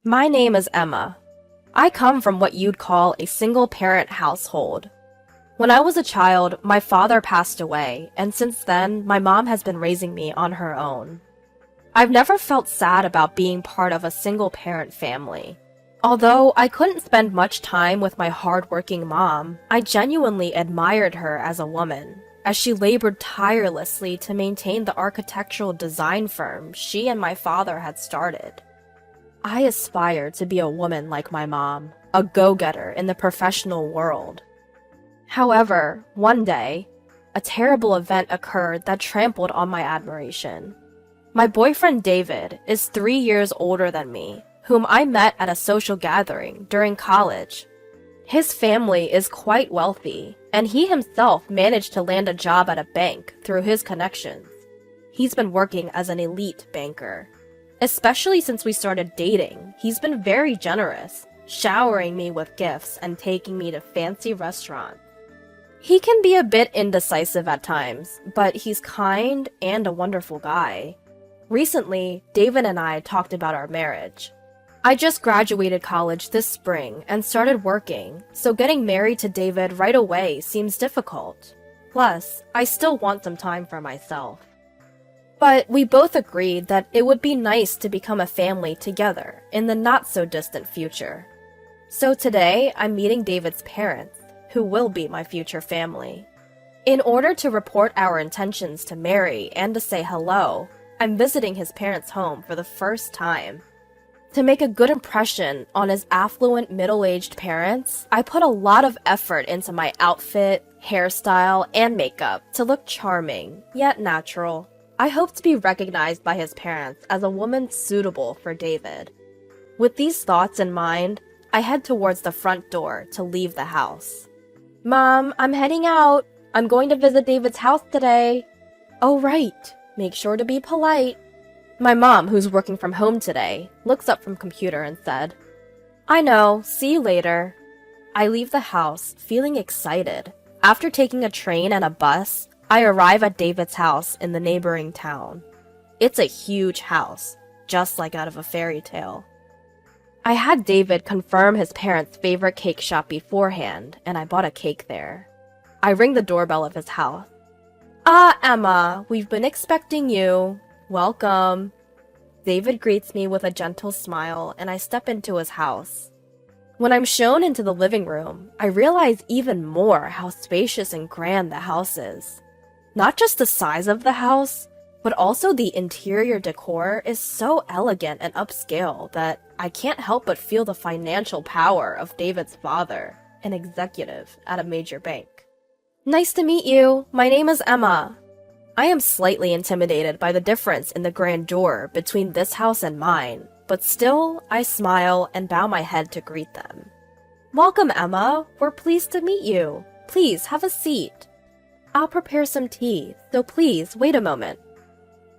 My name is Emma. I come from what you'd call a single-parent household. When I was a child, my father passed away, and since then, my mom has been raising me on her own. I've never felt sad about being part of a single-parent family. Although I couldn't spend much time with my hardworking mom, I genuinely admired her as a woman, as she labored tirelessly to maintain the architectural design firm she and my father had started. I aspire to be a woman like my mom, a go-getter in the professional world. However, one day, a terrible event occurred that trampled on my admiration. My boyfriend David is 3 years older than me, whom I met at a social gathering during college. His family is quite wealthy, and he himself managed to land a job at a bank through his connections. He's been working as an elite banker. Especially since we started dating, he's been very generous, showering me with gifts and taking me to fancy restaurants. He can be a bit indecisive at times, but he's kind and a wonderful guy. Recently, David and I talked about our marriage. I just graduated college this spring and started working, so getting married to David right away seems difficult. Plus, I still want some time for myself. But we both agreed that it would be nice to become a family together in the not-so-distant future. So today, I'm meeting David's parents, who will be my future family. In order to report our intentions to marry and to say hello, I'm visiting his parents' home for the first time. To make a good impression on his affluent middle-aged parents, I put a lot of effort into my outfit, hairstyle, and makeup to look charming, yet natural. I hope to be recognized by his parents as a woman suitable for David. With these thoughts in mind, I head towards the front door to leave the house. Mom, I'm heading out. I'm going to visit David's house today. Oh, right. Make sure to be polite. My mom, who's working from home today, looks up from computer and said, I know, see you later. I leave the house, feeling excited. After taking a train and a bus, I arrive at David's house in the neighboring town. It's a huge house, just like out of a fairy tale. I had David confirm his parents' favorite cake shop beforehand, and I bought a cake there. I ring the doorbell of his house. Ah, Emma, we've been expecting you. Welcome. David greets me with a gentle smile, and I step into his house. When I'm shown into the living room, I realize even more how spacious and grand the house is. Not just the size of the house, but also the interior decor is so elegant and upscale that I can't help but feel the financial power of David's father, an executive at a major bank. Nice to meet you. My name is Emma. I am slightly intimidated by the difference in the grandeur between this house and mine, but still, I smile and bow my head to greet them. Welcome, Emma. We're pleased to meet you. Please have a seat. I'll prepare some tea, so please wait a moment.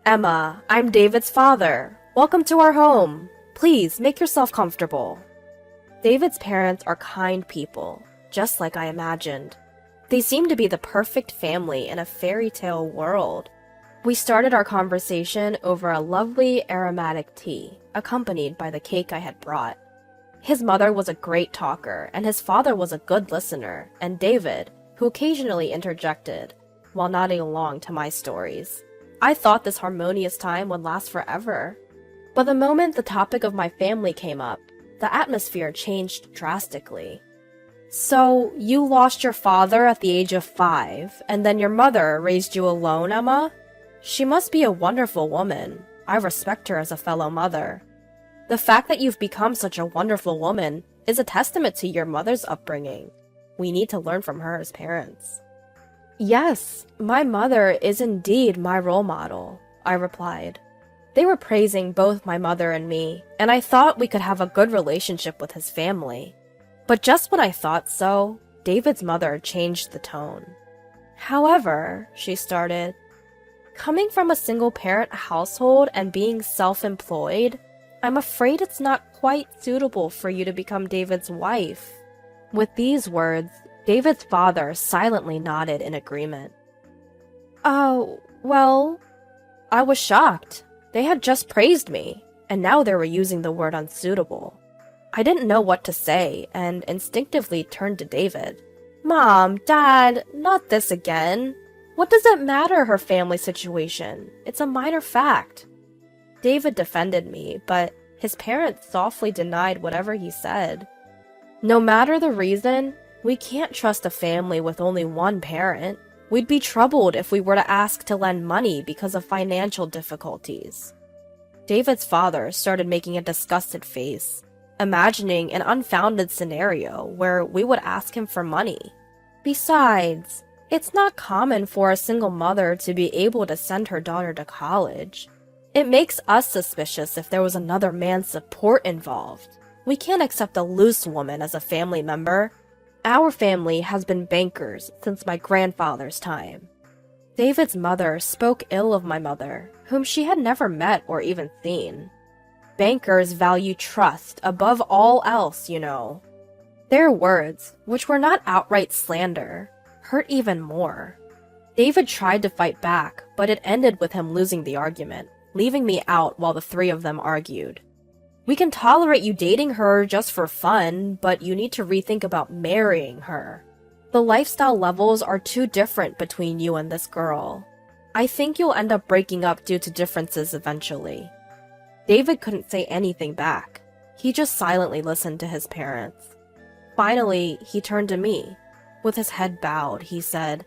Emma, I'm David's father. Welcome to our home. Please make yourself comfortable. David's parents are kind people, just like I imagined. They seem to be the perfect family in a fairy tale world. We started our conversation over a lovely aromatic tea, accompanied by the cake I had brought. His mother was a great talker, and his father was a good listener, and David, who occasionally interjected, while nodding along to my stories. I thought this harmonious time would last forever. But the moment the topic of my family came up, the atmosphere changed drastically. So, you lost your father at the age of 5, and then your mother raised you alone, Emma? She must be a wonderful woman. I respect her as a fellow mother. The fact that you've become such a wonderful woman is a testament to your mother's upbringing. We need to learn from her as parents. Yes, my mother is indeed my role model, I replied. They were praising both my mother and me, and I thought we could have a good relationship with his family. But just when I thought so, David's mother changed the tone. However, she started, coming from a single-parent household and being self-employed, I'm afraid it's not quite suitable for you to become David's wife. With these words, David's father silently nodded in agreement. Oh, well, I was shocked. They had just praised me, and now they were using the word unsuitable. I didn't know what to say and instinctively turned to David. Mom, Dad, not this again. What does it matter, her family situation? It's a minor fact. David defended me, but his parents softly denied whatever he said. No matter the reason, we can't trust a family with only one parent. We'd be troubled if we were to ask to lend money because of financial difficulties. David's father started making a disgusted face, imagining an unfounded scenario where we would ask him for money. Besides, it's not common for a single mother to be able to send her daughter to college. It makes us suspicious if there was another man's support involved. We can't accept a loose woman as a family member. Our family has been bankers since my grandfather's time. David's mother spoke ill of my mother, whom she had never met or even seen. Bankers value trust above all else, you know. Their words, which were not outright slander, hurt even more. David tried to fight back, but it ended with him losing the argument, leaving me out while the three of them argued. We can tolerate you dating her just for fun, but you need to rethink about marrying her. The lifestyle levels are too different between you and this girl. I think you'll end up breaking up due to differences eventually. David couldn't say anything back. He just silently listened to his parents. Finally, he turned to me. With his head bowed, he said,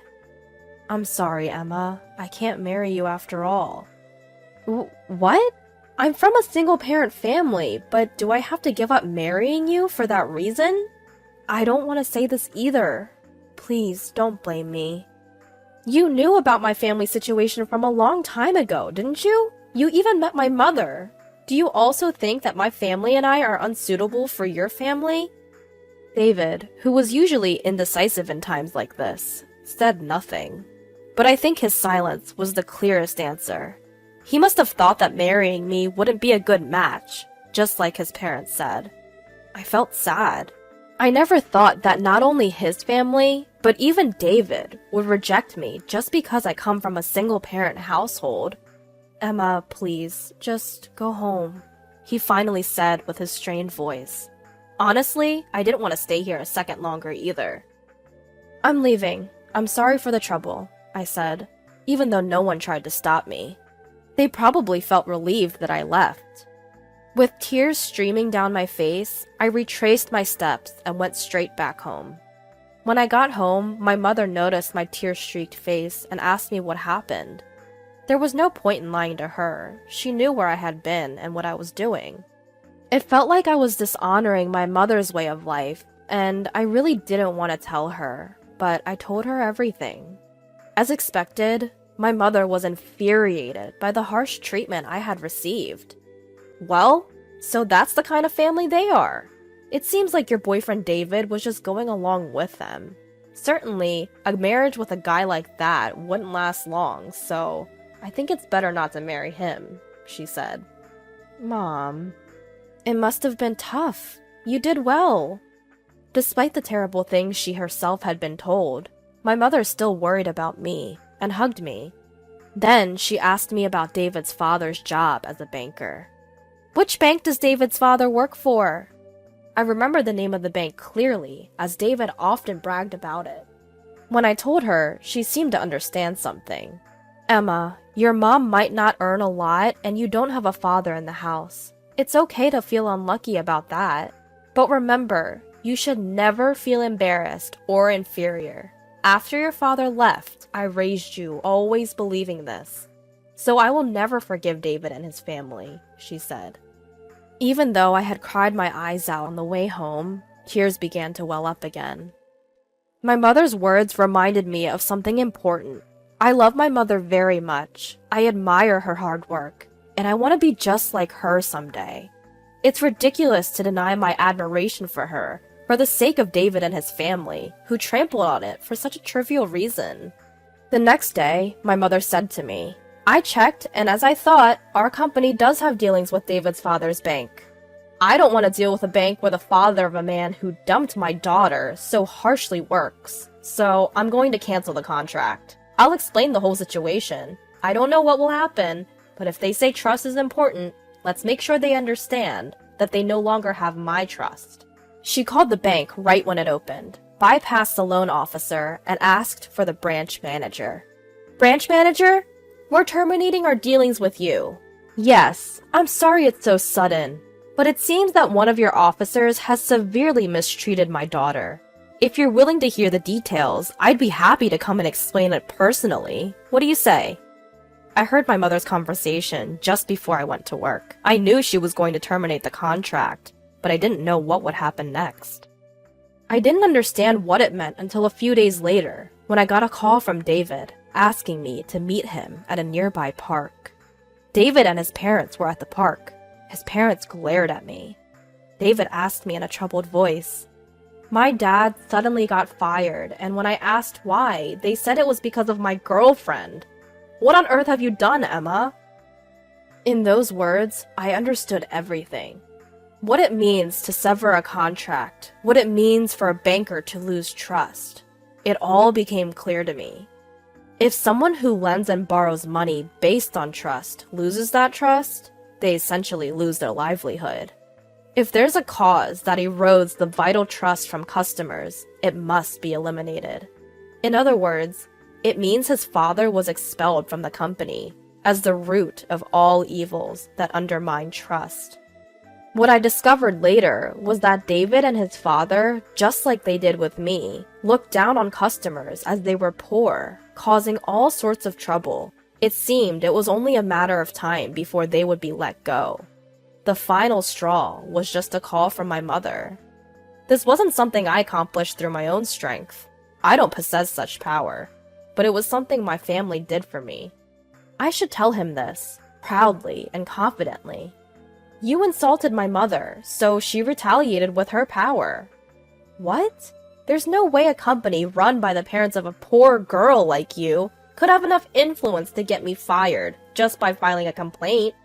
"I'm sorry, Emma. I can't marry you after all." What? I'm from a single-parent family, but do I have to give up marrying you for that reason? I don't want to say this either. Please, don't blame me. You knew about my family situation from a long time ago, didn't you? You even met my mother. Do you also think that my family and I are unsuitable for your family? David, who was usually indecisive in times like this, said nothing. But I think his silence was the clearest answer. He must have thought that marrying me wouldn't be a good match, just like his parents said. I felt sad. I never thought that not only his family, but even David would reject me just because I come from a single-parent household. Emma, please, just go home, he finally said with his strained voice. Honestly, I didn't want to stay here a second longer either. I'm leaving. I'm sorry for the trouble, I said, even though no one tried to stop me. They probably felt relieved that I left. With tears streaming down my face, I retraced my steps and went straight back home. When I got home, my mother noticed my tear-streaked face and asked me what happened. There was no point in lying to her. She knew where I had been and what I was doing. It felt like I was dishonoring my mother's way of life, and I really didn't want to tell her, but I told her everything. As expected, my mother was infuriated by the harsh treatment I had received. Well, so that's the kind of family they are. It seems like your boyfriend David was just going along with them. Certainly, a marriage with a guy like that wouldn't last long, so I think it's better not to marry him, she said. Mom, it must have been tough. You did well. Despite the terrible things she herself had been told, my mother still worried about me and hugged me. Then she asked me about David's father's job as a banker. Which bank does David's father work for? I remember the name of the bank clearly, as David often bragged about it. When I told her, she seemed to understand something. Emma, your mom might not earn a lot and you don't have a father in the house. It's okay to feel unlucky about that. But remember, you should never feel embarrassed or inferior. After your father left, I raised you, always believing this. So I will never forgive David and his family, she said. Even though I had cried my eyes out on the way home, tears began to well up again. My mother's words reminded me of something important. I love my mother very much. I admire her hard work, and I want to be just like her someday. It's ridiculous to deny my admiration for her, for the sake of David and his family, who trampled on it for such a trivial reason. The next day, my mother said to me, I checked, and as I thought, our company does have dealings with David's father's bank. I don't want to deal with a bank where the father of a man who dumped my daughter so harshly works, so I'm going to cancel the contract. I'll explain the whole situation. I don't know what will happen, but if they say trust is important, let's make sure they understand. that they no longer have my trust. She called the bank right when it opened, bypassed the loan officer, and asked for the branch manager. Branch manager? We're terminating our dealings with you. Yes, I'm sorry it's so sudden, but it seems that one of your officers has severely mistreated my daughter. If you're willing to hear the details, I'd be happy to come and explain it personally. What do you say? I heard my mother's conversation just before I went to work. I knew she was going to terminate the contract, but I didn't know what would happen next. I didn't understand what it meant until a few days later, when I got a call from David, asking me to meet him at a nearby park. David and his parents were at the park. His parents glared at me. David asked me in a troubled voice. My dad suddenly got fired, and when I asked why, they said it was because of my girlfriend. What on earth have you done, Emma? In those words, I understood everything. What it means to sever a contract, what it means for a banker to lose trust. It all became clear to me. If someone who lends and borrows money based on trust loses that trust, they essentially lose their livelihood. If there's a cause that erodes the vital trust from customers, it must be eliminated. In other words, it means his father was expelled from the company as the root of all evils that undermine trust. What I discovered later was that David and his father, just like they did with me, looked down on customers as they were poor, causing all sorts of trouble. It seemed it was only a matter of time before they would be let go. The final straw was just a call from my mother. This wasn't something I accomplished through my own strength. I don't possess such power, but it was something my family did for me. I should tell him this, proudly and confidently. You insulted my mother, so she retaliated with her power. What? There's no way a company run by the parents of a poor girl like you could have enough influence to get me fired just by filing a complaint.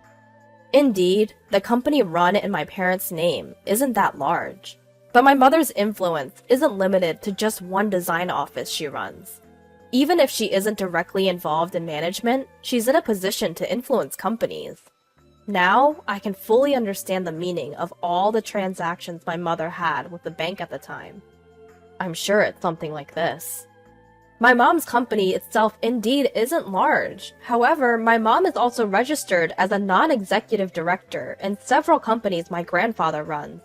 Indeed, the company run in my parents' name isn't that large, but my mother's influence isn't limited to just one design office she runs. Even if she isn't directly involved in management, she's in a position to influence companies. Now, I can fully understand the meaning of all the transactions my mother had with the bank at the time. I'm sure it's something like this. My mom's company itself indeed isn't large. However, my mom is also registered as a non-executive director in several companies my grandfather runs.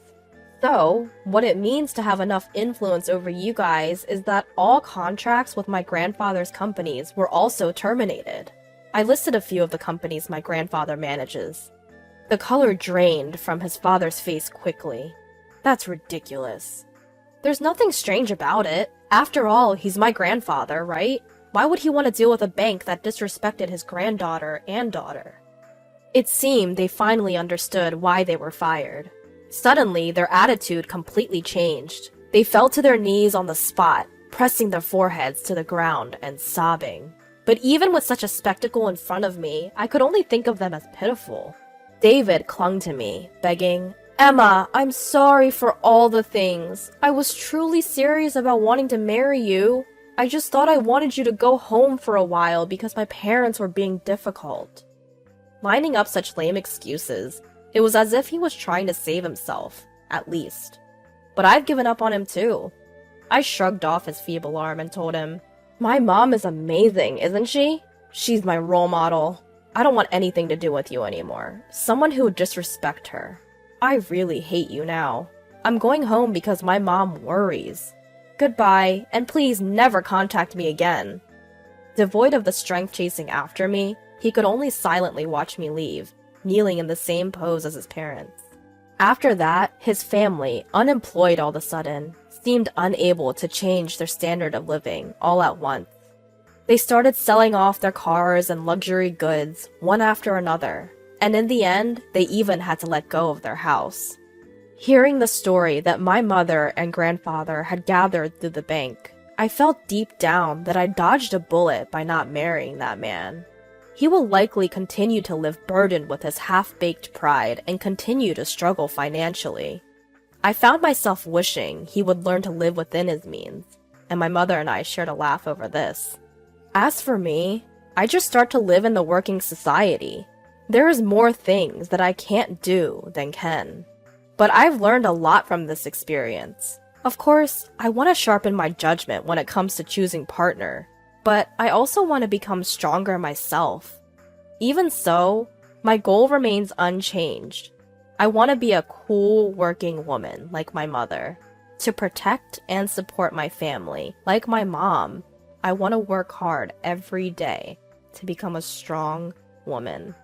So, what it means to have enough influence over you guys is that all contracts with my grandfather's companies were also terminated. I listed a few of the companies my grandfather manages. The color drained from his father's face quickly. That's ridiculous. There's nothing strange about it. After all, he's my grandfather, right? Why would he want to deal with a bank that disrespected his granddaughter and daughter? It seemed they finally understood why they were fired. Suddenly, their attitude completely changed. They fell to their knees on the spot, pressing their foreheads to the ground and sobbing. But even with such a spectacle in front of me, I could only think of them as pitiful. David clung to me, begging, "Emma, I'm sorry for all the things. I was truly serious about wanting to marry you. I just thought I wanted you to go home for a while because my parents were being difficult." Lining up such lame excuses, it was as if he was trying to save himself, at least. But I've given up on him too. I shrugged off his feeble arm and told him, "My mom is amazing, isn't she? She's my role model. I don't want anything to do with you anymore. Someone who would disrespect her. I really hate you now. I'm going home because my mom worries. Goodbye, and please never contact me again." Devoid of the strength chasing after me, he could only silently watch me leave, kneeling in the same pose as his parents. After that, his family, unemployed all of a sudden, seemed unable to change their standard of living all at once. They started selling off their cars and luxury goods, one after another, and in the end, they even had to let go of their house. Hearing the story that my mother and grandfather had gathered through the bank, I felt deep down that I dodged a bullet by not marrying that man. He will likely continue to live burdened with his half-baked pride and continue to struggle financially. I found myself wishing he would learn to live within his means, and my mother and I shared a laugh over this. As for me, I just start to live in the working society. There is more things that I can't do than can. But I've learned a lot from this experience. Of course, I want to sharpen my judgment when it comes to choosing partner, but I also want to become stronger myself. Even so, my goal remains unchanged. I want to be a cool working woman like my mother. To protect and support my family like my mom, I want to work hard every day to become a strong woman.